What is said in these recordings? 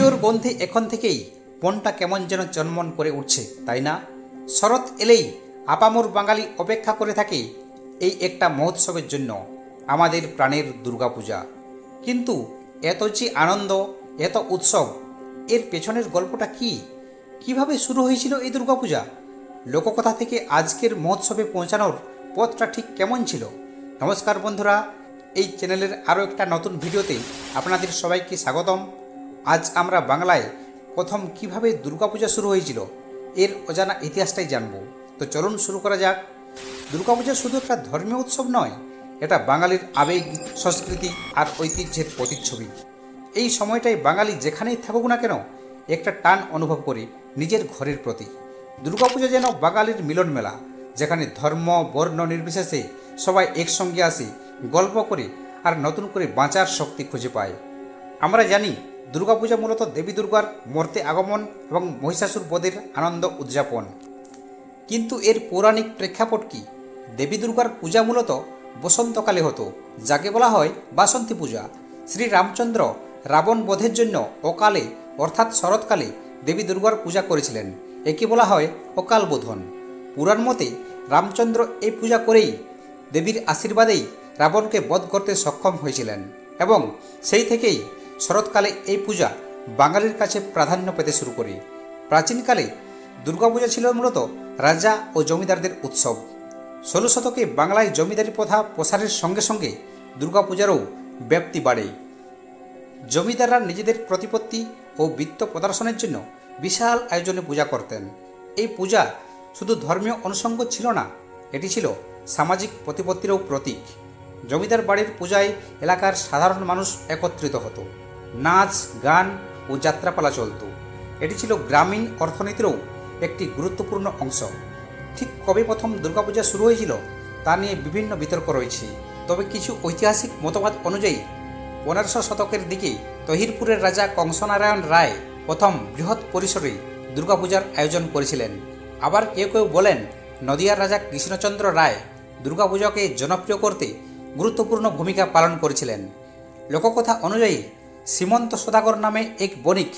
পুজোর গন্ধে এখন থেকেই মনটা কেমন যেন চনমন করে উঠছে, তাই না? শরৎ এলেই আপামর বাঙালি অপেক্ষা করে থাকে এই একটা মহোৎসবের জন্য, আমাদের প্রাণের দুর্গাপূজা। কিন্তু এত যে আনন্দ, এত উৎসব, এর পেছনের গল্পটা কি? কিভাবে শুরু হয়েছিল এই দুর্গাপূজা? লোককথা থেকে আজকের মহোৎসবে পৌঁছানোর পথটা ঠিক কেমন ছিল? নমস্কার বন্ধুরা, এই চ্যানেলের আরও একটা নতুন ভিডিওতে আপনাদের সবাইকে স্বাগতম। আজ আমরা বাংলায় প্রথম কিভাবে দুর্গাপূজা শুরু হয়েছিল এর অজানা ইতিহাসটাই জানব। তো চলুন শুরু করা যাক। দুর্গাপূজা শুধু একটা ধর্মীয় উৎসব নয়, এটা বাঙালির আবেগ, সংস্কৃতি আর ঐতিহ্যের প্রতিচ্ছবি। এই সময়টাই বাঙালি যেখানেই থাকুক না কেন একটা টান অনুভব করে নিজের ঘরের প্রতি। দুর্গাপূজা যেন বাঙালির মিলন মেলা, যেখানে ধর্ম বর্ণ নির্বিশেষে সবাই একসঙ্গে আসে, গল্প করে আর নতুন করে বাঁচার শক্তি খুঁজে পায়। আমরা জানি দুর্গাপূজা মূলত দেবী দুর্গার মর্তে আগমন এবং মহিষাসুর বধের আনন্দ উদযাপন। কিন্তু এর পৌরাণিক প্রেক্ষাপট কি? দেবী দুর্গার পূজা মূলত বসন্তকালে হতো, যাকে বলা হয় বাসন্তী পূজা। শ্রী রামচন্দ্র রাবণ বধের জন্য অকালে অর্থাৎ শরৎকালে দেবী দুর্গার পূজা করেছিলেন। একে বলা হয় অকাল বোধন। পুরাণ মতে রামচন্দ্র এই পূজা করেই দেবীর আশীর্বাদেই রাবণকে বধ করতে সক্ষম হয়েছিলেন এবং সেই থেকেই শরৎকালে এই পূজা বাঙালির কাছে প্রাধান্য পেতে শুরু করে। প্রাচীনকালে দুর্গাপূজা ছিল মূলত রাজা ও জমিদারদের উৎসব। 16 শতকে বাংলায় জমিদারি প্রথা প্রসারের সঙ্গে সঙ্গে দুর্গাপূজারও ব্যাপ্তি বাড়ে। জমিদাররা নিজেদের প্রতিপত্তি ও বিত্ত প্রদর্শনের জন্য বিশাল আয়োজনে পূজা করতেন। এই পূজা শুধু ধর্মীয় অনুষঙ্গ ছিল না, এটি ছিল সামাজিক প্রতিপত্তিরও প্রতীক। জমিদার বাড়ির পূজায় এলাকার সাধারণ মানুষ একত্রিত হতো, নাচ গান ও যাত্রাপালা চলত। এটি ছিল গ্রামীণ অর্থনীতিরও একটি গুরুত্বপূর্ণ অংশ। ঠিক কবে প্রথম দুর্গাপূজা শুরু হয়েছিল তা নিয়ে বিভিন্ন বিতর্ক রয়েছে। তবে কিছু ঐতিহাসিক মতবাদ অনুযায়ী 1500 শতকের দিকে তহিরপুরের রাজা কংসনারায়ণ রায় প্রথম বৃহৎ পরিসরে দুর্গাপূজার আয়োজন করেছিলেন। আবার কেউ কেউ বলেন নদিয়ার রাজা কৃষ্ণচন্দ্র রায় দুর্গাপূজাকে জনপ্রিয় করতে গুরুত্বপূর্ণ ভূমিকা পালন করেছিলেন। লোককথা অনুযায়ী শ্রীমন্ত সদাগর নামে এক বণিক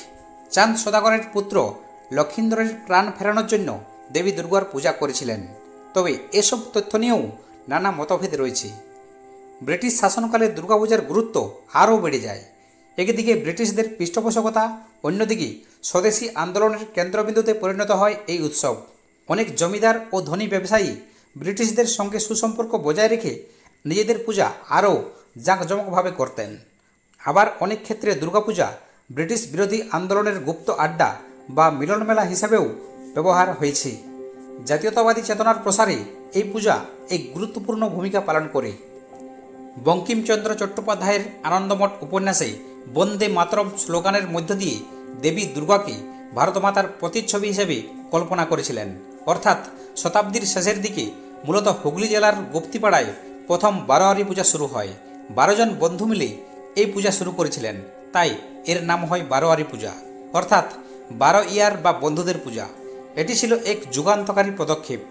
চাঁদ সদাগরের পুত্র লক্ষিন্দরের প্রাণ ফেরানোর জন্য দেবী দুর্গার পূজা করেছিলেন। তবে এসব তথ্য নিয়েও নানা মতভেদ রয়েছে। ব্রিটিশ শাসনকালে দুর্গাপূজার গুরুত্ব আরও বেড়ে যায়। একদিকে ব্রিটিশদের পৃষ্ঠপোষকতা, অন্যদিকে স্বদেশী আন্দোলনের কেন্দ্রবিন্দুতে পরিণত হয় এই উৎসব। অনেক জমিদার ও ধনী ব্যবসায়ী ব্রিটিশদের সঙ্গে সুসম্পর্ক বজায় রেখে নিজেদের পূজা আরও জাঁকজমকভাবে করতেন। আবার অনেক ক্ষেত্রে দুর্গাপূজা ব্রিটিশ বিরোধী আন্দোলনের গুপ্ত আড্ডা বা মিলনমেলা হিসেবেও ব্যবহার হয়েছে। জাতীয়তাবাদী চেতনার প্রসারে এই পূজা এক গুরুত্বপূর্ণ ভূমিকা পালন করে। বঙ্কিমচন্দ্র চট্টোপাধ্যায়ের আনন্দমঠ উপন্যাসে বন্দে মাতরম স্লোগানের মধ্য দিয়ে দেবী দুর্গাকে ভারতমাতার প্রতিচ্ছবি হিসেবে কল্পনা করেছিলেন। অর্থাৎ শতাব্দীর শেষের দিকে মূলত হুগলি জেলার গুপ্তিপাড়ায় প্রথম বারোয়ারি পূজা শুরু হয়। 12 জন বন্ধু মিলে এই পূজা শুরু করেছিলেন, তাই এর নাম হয় বারোয়ারি পূজা, অর্থাৎ 12 ইয়ার বা বন্ধুদের পূজা। এটি ছিল এক যুগান্তকারী পদক্ষেপ।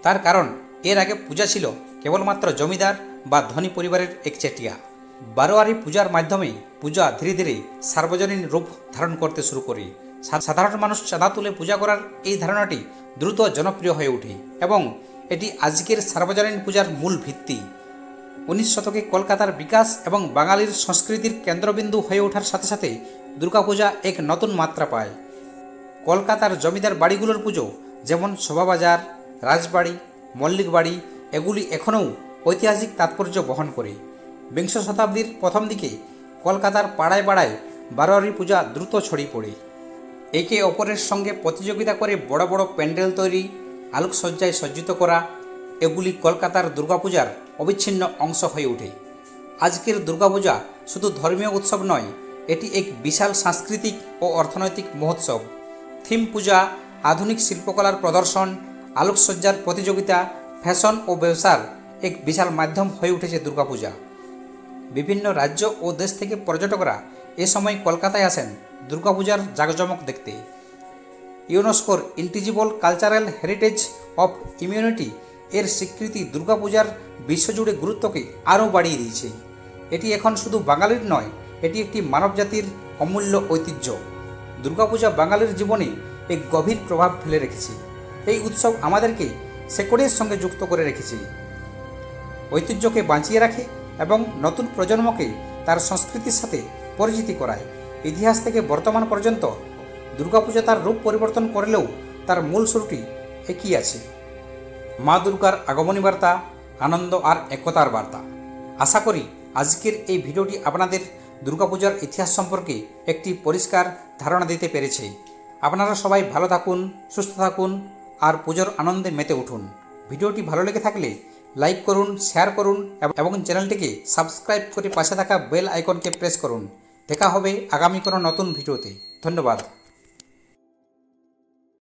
তার কারণ এর আগে পূজা ছিল কেবলমাত্র জমিদার বা ধনী পরিবারের একচেটিয়া। বারোয়ারি পূজার মাধ্যমে পূজা ধীরে ধীরে সার্বজনীন রূপ ধারণ করতে শুরু করে। সাধারণ মানুষ চাঁদা তুলে পূজা করার এই ধারণাটি দ্রুত জনপ্রিয় হয়ে ওঠে এবং এটি আজকের সার্বজনীন পূজার মূল ভিত্তি। 19 শতকে কলকাতার বিকাশ এবং বাঙালির সংস্কৃতির কেন্দ্রবিন্দু হয়ে ওঠার সাথে সাথে দুর্গাপূজা এক নতুন মাত্রা পায়। কলকাতার জমিদার বাড়িগুলোর পুজো, যেমন শোভাবাজার, রাজবাড়ি, মল্লিক বাড়ি, এগুলি এখনও ঐতিহাসিক তাৎপর্য বহন করে। বিংশ শতাব্দীর প্রথম দিকে কলকাতার পাড়ায় পাড়ায় বারোয়ারি পূজা দ্রুত ছড়িয়ে পড়ে। একে অপরের সঙ্গে প্রতিযোগিতা করে বড় বড় প্যান্ডেল তৈরি, আলোকসজ্জায় সজ্জিত করা, এগুলি কলকাতার দুর্গাপূজার অবিচ্ছিন্ন অংশ হয়ে ওঠে। আজকের দুর্গাপূজা শুধু ধর্মীয় উৎসব নয়, এটি এক বিশাল সাংস্কৃতিক ও অর্থনৈতিক মহোৎসব। থিম পূজা, আধুনিক শিল্পকলার প্রদর্শন, আলোকসজ্জার প্রতিযোগিতা, ফ্যাশন ও ব্যবসার এক বিশাল মাধ্যম হয়ে উঠেছে দুর্গাপূজা। বিভিন্ন রাজ্য ও দেশ থেকে পর্যটকরা এ সময় কলকাতায় আসেন দুর্গাপূজার জাঁকজমক দেখতে। ইউনেস্কোর ইন্টিজিবল কালচারাল হেরিটেজ অফ ইউম্যানিটি এর স্বীকৃতি দুর্গাপূজার বিশ্বজুড়ে গুরুত্বকে আরও বাড়িয়ে দিয়েছে। এটি এখন শুধু বাঙালির নয়, এটি একটি মানবজাতির অমূল্য ঐতিহ্য। দুর্গাপূজা বাঙালির জীবনে এক গভীর প্রভাব ফেলে রেখেছে। এই উৎসব আমাদেরকে শেকড়ের সঙ্গে যুক্ত করে রেখেছে, ঐতিহ্যকে বাঁচিয়ে রাখে এবং নতুন প্রজন্মকে তার সংস্কৃতির সাথে পরিচিতি করায়। ইতিহাস থেকে বর্তমান পর্যন্ত দুর্গাপূজা তার রূপ পরিবর্তন করলেও তার মূল শুরুটি একই আছে। মা দুর্গার আগমনী বার্তা, আনন্দ আর একতার বার্তা। আশা করি আজকের এই ভিডিওটি আপনাদের দুর্গাপূজার ইতিহাস সম্পর্কে একটি পরিষ্কার ধারণা দিতে পেরেছে। আপনারা সবাই ভালো থাকুন, সুস্থ থাকুন আর পুজোর আনন্দে মেতে উঠুন। ভিডিওটি ভালো লেগে থাকলে লাইক করুন, শেয়ার করুন এবং চ্যানেলটিকে সাবস্ক্রাইব করে পাশে থাকা বেল আইকনকে প্রেস করুন। দেখা হবে আগামী কোনো নতুন ভিডিওতে। ধন্যবাদ।